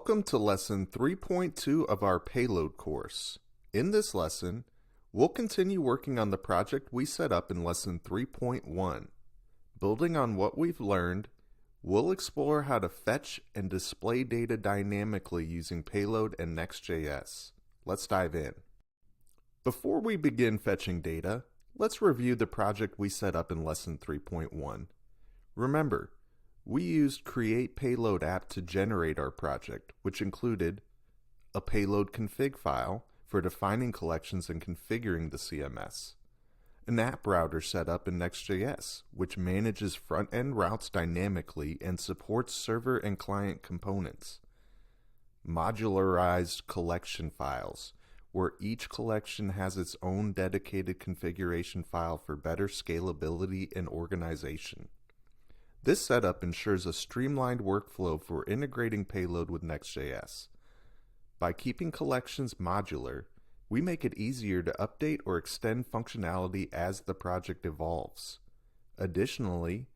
Welcome to Lesson 3.2 of our Payload course. In this lesson, we'll continue working on the project we set up in Lesson 3.1. Building on what we've learned, we'll explore how to fetch and display data dynamically using Payload and Next.js. Let's dive in. Before we begin fetching data, let's review the project we set up in Lesson 3.1. Remember, we used Create Payload app to generate our project, which included a payload config file for defining collections and configuring the CMS, an app router set up in Next.js, which manages front-end routes dynamically and supports server and client components, modularized collection files, where each collection has its own dedicated configuration file for better scalability and organization. This setup ensures a streamlined workflow for integrating Payload with Next.js. By keeping collections modular, we make it easier to update or extend functionality as the project evolves. Additionally,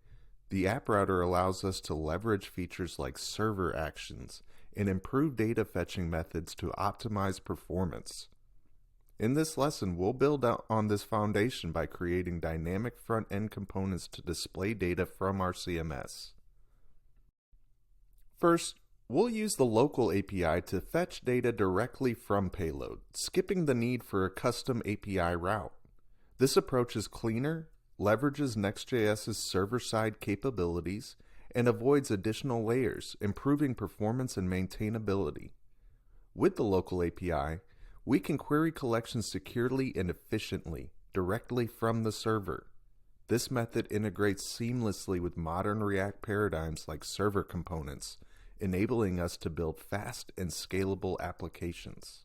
the app router allows us to leverage features like server actions and improve data fetching methods to optimize performance. In this lesson, we'll build on this foundation by creating dynamic front-end components to display data from our CMS. First, we'll use the local API to fetch data directly from Payload, skipping the need for a custom API route. This approach is cleaner, leverages Next.js's server-side capabilities, and avoids additional layers, improving performance and maintainability. With the local API, we can query collections securely and efficiently, directly from the server. This method integrates seamlessly with modern React paradigms like server components, enabling us to build fast and scalable applications.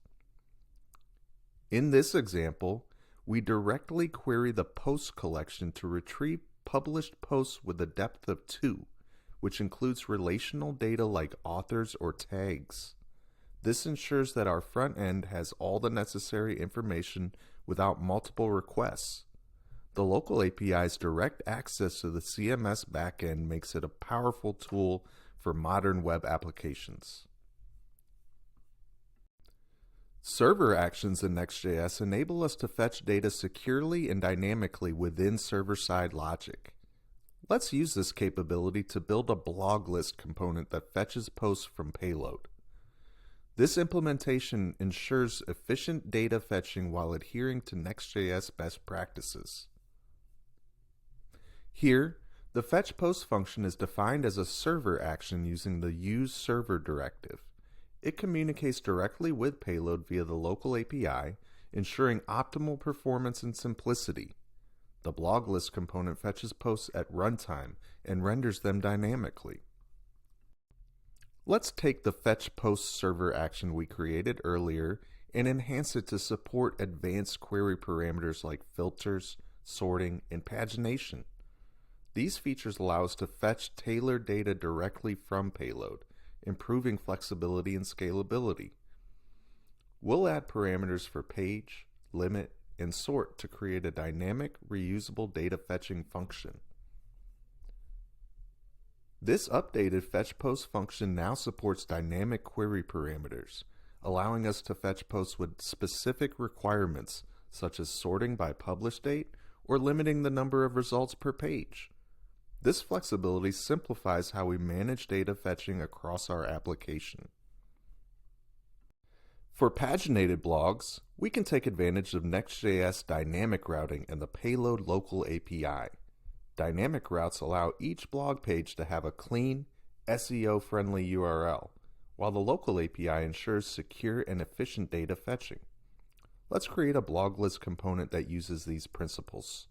In this example, we directly query the posts collection to retrieve published posts with a depth of 2, which includes relational data like authors or tags. This ensures that our front end has all the necessary information without multiple requests. The local API's direct access to the CMS backend makes it a powerful tool for modern web applications. Server actions in Next.js enable us to fetch data securely and dynamically within server-side logic. Let's use this capability to build a blog list component that fetches posts from Payload. This implementation ensures efficient data fetching while adhering to Next.js best practices. Here, the fetch post function is defined as a server action using the useServer directive. It communicates directly with Payload via the local API, ensuring optimal performance and simplicity. The blog list component fetches posts at runtime and renders them dynamically. Let's take the fetch post server action we created earlier and enhance it to support advanced query parameters like filters, sorting, and pagination. These features allow us to fetch tailored data directly from Payload, improving flexibility and scalability. We'll add parameters for page, limit, and sort to create a dynamic, reusable data fetching function. This updated fetch post function now supports dynamic query parameters, allowing us to fetch posts with specific requirements, such as sorting by publish date or limiting the number of results per page. This flexibility simplifies how we manage data fetching across our application. For paginated blogs, we can take advantage of Next.js dynamic routing and the Payload local API. Dynamic routes allow each blog page to have a clean, SEO-friendly URL, while the local API ensures secure and efficient data fetching. Let's create a blog list component that uses these principles.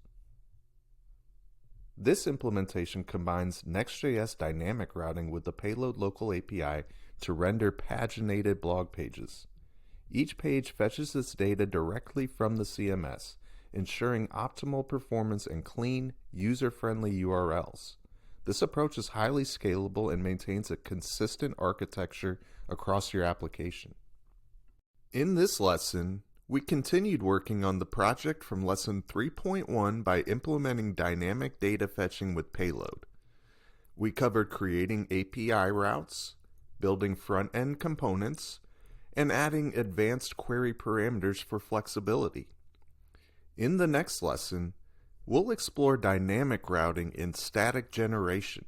This implementation combines Next.js dynamic routing with the Payload local API to render paginated blog pages. Each page fetches its data directly from the CMS, ensuring optimal performance and clean, user-friendly URLs. This approach is highly scalable and maintains a consistent architecture across your application. In this lesson, we continued working on the project from Lesson 3.1 by implementing dynamic data fetching with Payload. We covered creating API routes, building front-end components, and adding advanced query parameters for flexibility. In the next lesson, we'll explore dynamic routing in static generation,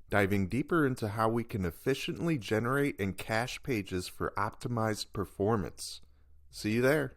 diving deeper into how we can efficiently generate and cache pages for optimized performance. See you there.